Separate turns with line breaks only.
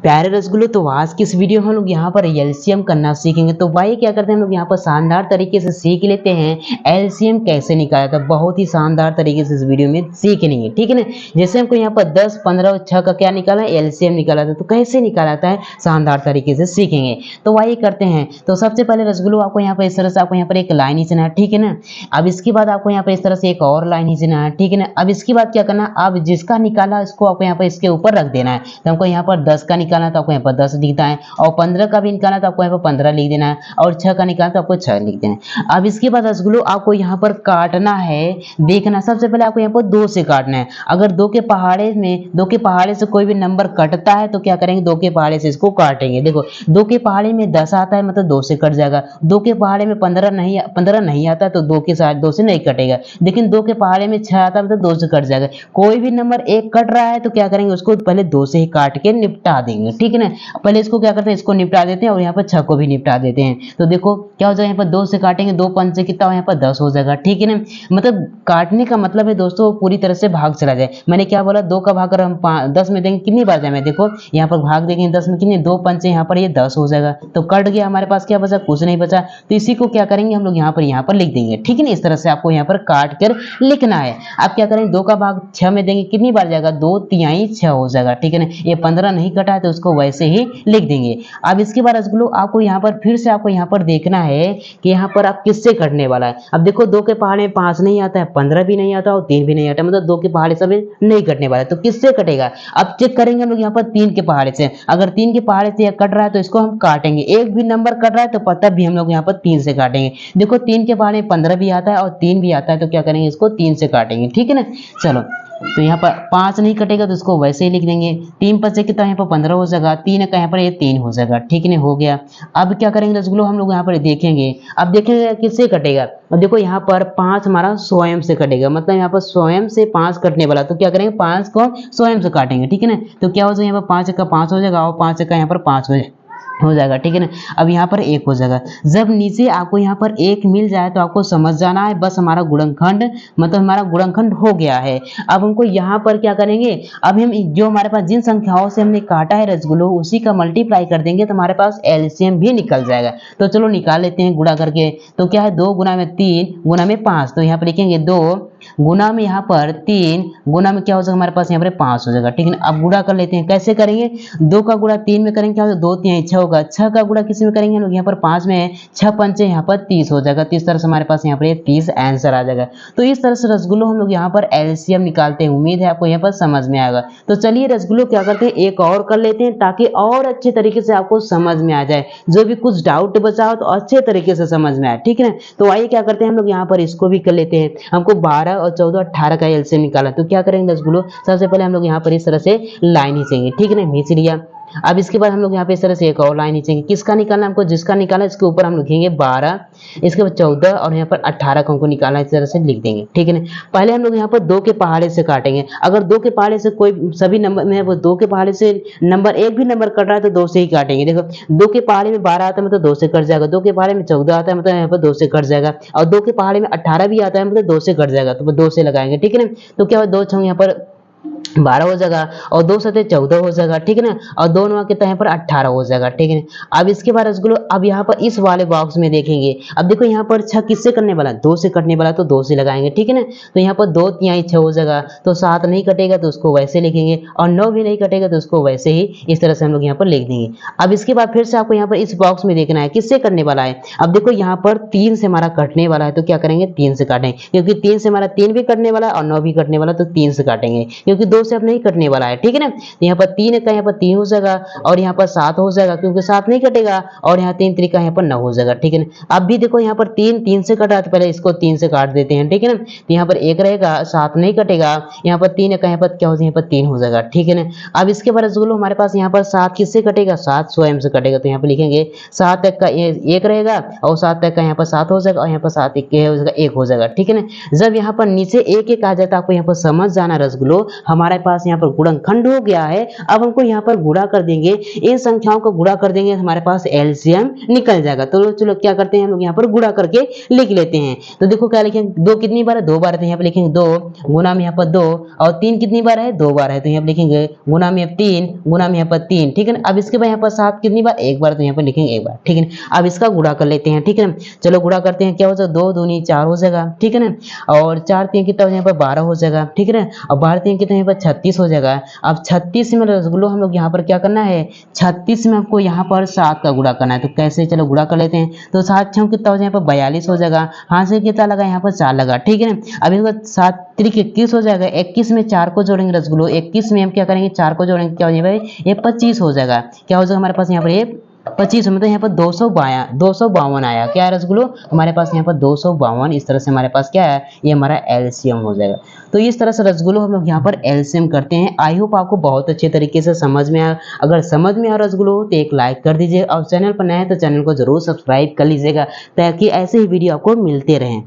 प्यारे रसगुल्ले, तो आज की इस वीडियो में हम लोग यहाँ पर एलसीएम करना सीखेंगे। तो भाई क्या करते हैं हम लोग यहाँ पर शानदार तरीके से सीख लेते हैं एलसीएम कैसे निकाला था। बहुत ही शानदार तरीके से इस वीडियो में सीख लेंगे, ठीक है ना। जैसे हमको यहाँ पर 10, 15 और 6 का क्या निकाला है, एलसीएम निकाला था। तो कैसे निकाला था है शानदार तरीके से सीखेंगे। तो वही करते हैं। तो सबसे पहले रसगुल्लो आपको यहाँ पर इस तरह से आपको यहाँ पर एक लाइन खींचना है, ठीक है ना। अब इसके बाद आपको यहाँ पर इस तरह से एक और लाइन खींचना है, ठीक है ना। अब इसके बाद क्या करना, अब जिसका निकाला इसको आपको यहाँ पर इसके ऊपर रख देना है। तो हमको यहाँ पर 10 का निकालना तो आपको यहाँ पर 10 लिखना है, और 15 का भी निकालना तो आपको यहाँ पर 15 लिख देना है, और 6 का निकालना तो आपको 6 लिख देना है। अब इसके बाद रसगुल्लो आपको यहाँ पर काटना है। देखना, सबसे पहले आपको यहाँ पर 2 से काटना है। अगर 2 के पहाड़े से कोई भी नंबर कटता है तो क्या करेंगे, 2 के पहाड़े से इसको काटेंगे। देखो 2 के पहाड़े में 10 आता है मतलब 2 से कट जाएगा। 2 के पहाड़े में 15 नहीं आता तो 2 के साथ 2 से नहीं कटेगा। लेकिन 2 के पहाड़े में 6 आता है मतलब 2 से कट जाएगा। कोई भी नंबर 1 कट रहा है तो क्या करेंगे, उसको पहले 2 से ही काट के निपटा देंगे, ठीक है ना। पहले इसको क्या करते हैं, इसको निपटा देते हैं और यहाँ पर 6 को भी निपटा देते हैं। तो देखो क्या हो जाएगा, यहाँ पर 2 से काटेंगे, 2 5 से कितना हो, यहाँ पर 10 हो जाएगा, ठीक है ना। मतलब काटने का मतलब है दोस्तों पूरी तरह से भाग चला जाए। मैंने क्या बोला, 2 का भाग अगर हम 10 में देंगे कितनी बार जाए, देखो यहाँ पर भाग देंगे 10 में, कितने 2 5 से यहाँ पर ये 10 हो जाएगा। तो कट गया, हमारे पास क्या बचा, कुछ नहीं बचा। तो इसी को क्या करेंगे हम लोग यहाँ पर लिख देंगे, ठीक है ना। इस तरह से आपको यहाँ पर काट कर लिखना है। आप क्या करेंगे, 2 का भाग 6 में देंगे, कितनी बार जाएगा, 2 तिहाई 6 हो जाएगा, ठीक है ना। ये 15 नहीं कटा है तो उसको वैसे ही लिख देंगे। अब इसके बाद रसगुल्लो आपको यहाँ पर फिर से आपको यहाँ पर देखना है कि यहाँ पर आप किससे कटने वाला है। अब देखो 2 के पहाड़े में 5 नहीं आता है, 15 भी नहीं आता और 3 भी नहीं आता, मतलब 2 के पहाड़े से नहीं कटने वाला है। तो किससे कटेगा, अब चेक करेंगे हम लोग यहाँ पर 3 के पहाड़े से। अगर 3 के पहाड़े से कट रहा है तो इसको हम काटेंगे। एक भी नंबर कट रहा है तो तब भी हम लोग यहाँ पर 3 से काटेंगे। देखो 3 के पहाड़े में 15 भी आता है और 3 भी आता है, तो क्या करेंगे, इसको 3 से काटेंगे, ठीक है ना। चलो तो यहाँ पर 5 नहीं कटेगा तो इसको वैसे ही लिख देंगे। 3 5 से कितना, यहाँ पर 15 हो जाएगा। 3 का यहाँ पर ये 3 हो जाएगा, ठीक है ना, हो गया। अब क्या करेंगे रसगुल्लो, हम लोग यहाँ पर देखेंगे। अब देखेंगे किससे कटेगा। अब देखो यहाँ पर 5 हमारा स्वयं से कटेगा, मतलब यहाँ पर स्वयं से 5 कटने वाला। तो क्या करेंगे, 5 को स्वयं से काटेंगे, ठीक है ना। तो क्या हो जाएगा, यहाँ पर 5 का 5 हो जाएगा और 5 का यहाँ पर 5 हो जाएगा, ठीक है ना। अब यहाँ पर 1 हो जाएगा। जब नीचे आपको यहाँ पर 1 मिल जाए तो आपको समझ जाना है बस हमारा गुणनखंड, मतलब हमारा गुणनखंड हो गया है। अब हमको यहाँ पर क्या करेंगे, अब हम जो हमारे पास जिन संख्याओं से हमने काटा है रसगुल्लो उसी का मल्टीप्लाई कर देंगे तो हमारे पास एलसीएम भी निकल जाएगा। तो चलो निकाल लेते हैं गुणा करके। तो क्या है, 2 गुना में 3 गुना में 5, तो यहाँ पर लिखेंगे 2 गुना में यहाँ पर 3 गुना में क्या हो जाएगा, हमारे पास यहाँ पर 5 हो जाएगा, ठीक है ना। अब गुणा कर लेते हैं, कैसे करेंगे, 2 का गुणा 3 में करेंगे, क्या हो जाएगा, 2 3 6 होगा। 6 का गुणा किसी में करेंगे हम लोग, यहाँ पर 5 में 6 5 यहाँ पर 30 हो जाएगा। तो इस तरह से हमारे पास यहाँ पर 30 आंसर आ जाएगा। तो इस तरह से रसगुल्लो हम लोग यहाँ पर एलसीएम निकालते हैं। उम्मीद है आपको यहाँ पर समझ में आएगा। तो चलिए रसगुल्लो क्या करते हैं, एक और कर लेते हैं ताकि और अच्छे तरीके से आपको समझ में आ जाए। जो भी कुछ डाउट बचा हो तो अच्छे तरीके से समझ में आए, ठीक है ना। तो आइए क्या करते हैं हम लोग यहाँ पर इसको भी कर लेते हैं। हमको 12 और 14 18 का एलसीएम निकाला। तो क्या करेंगे रसगुल्लो, सबसे पहले हम लोग यहाँ पर इस तरह से लाइन खींचेंगे, ठीक है ना, खींच लिया। अब इसके बाद हम लोग यहाँ पे इस तरह से एक और लाइन खींचेंगे। किसका निकालना, हमको जिसका निकालना इसके ऊपर हम लिखेंगे 12, इसके बाद 14 और यहाँ पर 18 को हमको निकालना, इस तरह से लिख देंगे, ठीक है ना। पहले हम लोग यहाँ पर 2 के पहाड़े से काटेंगे। अगर 2 के पहाड़े से कोई सभी नंबर में वो 2 के पहाड़े से नंबर एक भी नंबर कट रहा है तो 2 से ही काटेंगे। देखो 2 के पहाड़े में 12 आता है मतलब 2 से कट जाएगा। 2 के पहाड़े में 14 आता है मतलब यहाँ पर 2 से कट जाएगा, और 2 के पहाड़े में 18 भी आता है मतलब 2 से कट जाएगा, तो 2 से लगाएंगे, ठीक है ना। तो क्या 2 छंग यहाँ पर 12 हो जाएगा और 2 7 14 हो जाएगा, ठीक है ना, और 2 9 कितना यहाँ पर 18 हो जाएगा, ठीक है ना। अब इसके बाद रसगुल्लो अब यहाँ पर इस वाले बॉक्स में देखेंगे। अब देखो यहाँ पर 6 किससे करने वाला है, 2 से कटने वाला, तो 2 से लगाएंगे, ठीक है ना। तो यहाँ पर 2 तिहाई 6 हो जाएगा। तो 7 नहीं कटेगा तो उसको वैसे लिखेंगे, और 9 भी नहीं कटेगा तो उसको वैसे ही इस तरह से हम लोग यहाँ पर लिख देंगे। अब इसके बाद फिर से आपको यहाँ पर इस बॉक्स में देखना है किससे करने वाला है। अब देखो यहाँ पर 3 से हमारा कटने वाला है, तो क्या करेंगे, 3 से काटेंगे, क्योंकि 3 से हमारा 3 भी कटने वाला है और 9 भी कटने वाला, तो 3 से काटेंगे, क्योंकि 2 से अब नहीं कटने वाला है, ठीक है ना। तो यहाँ पर 3 का यहाँ पर 3 हो जाएगा और यहाँ पर 7 हो जाएगा, क्योंकि 7 नहीं कटेगा, और यहाँ 3 3 का यहाँ पर 9 हो जाएगा, ठीक है ना। अब भी देखो यहाँ पर 3 से कटा, तो पहले इसको 3 से काट देते हैं, ठीक है ना। तो यहाँ पर 1 रहेगा, 7 नहीं कटेगा, यहाँ पर 3 का यहाँ पर क्या हो जाएगा, यहाँ पर 3 हो जाएगा, ठीक है ना। अब इसके बाद रसगुल्लो हमारे पास यहाँ पर 7 किससे कटेगा, 7 स्वयं से कटेगा। तो यहाँ पर लिखेंगे 7 तक का 1 रहेगा और 7 तक का यहाँ पर 7 हो जाएगा, और यहाँ पर 7 1 हो जाएगा, 1 हो जाएगा, ठीक है ना। जब यहाँ पर नीचे 1 1 आ जाता है आपको यहाँ पर समझ जाना रसगुल्लो हमारे हमारे पास यहाँ पर गुणनखंड हो गया है। अब हमको यहाँ पर गुणा कर देंगे, इन संख्याओं को गुणा कर देंगे, हमारे पास एलसीएम निकल जाएगा। तो चलो क्या करते हैं हम लोग यहाँ पर गुणा करके लिख लेते हैं। तो देखो क्या लिखेंगे, 2 कितनी बार है, 2 बार है, तो यहाँ पे लिखेंगे 2 गुना में यहाँ पर 2, और 3 कितनी बार है, 2 बार है, तो यहाँ पे लिखेंगे गुना में 3 गुना में यहाँ पर 3, ठीक है ना। अब इसके बाद यहाँ पर 7 कितनी बार, 1 बार, तो यहाँ पर लिखेंगे 1 बार, ठीक है ना। अब इसका गुणा कर लेते हैं, ठीक है ना। चलो गुणा करते हैं, क्या हो जाएगा, 2 दूनी 4 हो जाएगा, ठीक है ना। और 4 3 कितना हो जाएगा, यहाँ पर 12 हो जाएगा, ठीक है ना। और 12 3 कितना यहाँ पर 36 हो जाएगा। अब 36 में रसगुल्लो हम लोग यहाँ पर क्या करना है, 36 में आपको यहाँ पर 7 का गुणा करना है। तो कैसे, चलो गुणा कर लेते हैं। तो 7 6 कितना हो जाएगा, यहाँ पर 42 हो जाएगा। हाथ से कितना लगा, यहाँ पर 4 लगा, ठीक है ना। अब इसका 7 3 21 हो जाएगा। 21 में 4 को जोड़ेंगे रसगुल्लो, 21 में हम क्या करेंगे, 4 को जोड़ेंगे, क्या हो जाएगा, ये 25 हो जाएगा। क्या हो जाएगा हमारे पास यहाँ पर, ये 25 मतलब यहाँ पर 252 आया। क्या है रसगुल्लो, हमारे पास यहाँ पर 252। इस तरह से हमारे पास क्या है, ये हमारा एलसीएम हो जाएगा। तो इस तरह से रसगुल्लो हम लोग यहाँ पर एलसीएम करते हैं। आई होप आपको बहुत अच्छे तरीके से समझ में आया। अगर समझ में आ रसगुल्लो तो एक लाइक कर दीजिए, और चैनल पर नए हैं तो चैनल को जरूर सब्सक्राइब कर लीजिएगा, ताकि ऐसे ही वीडियो आपको मिलते रहें।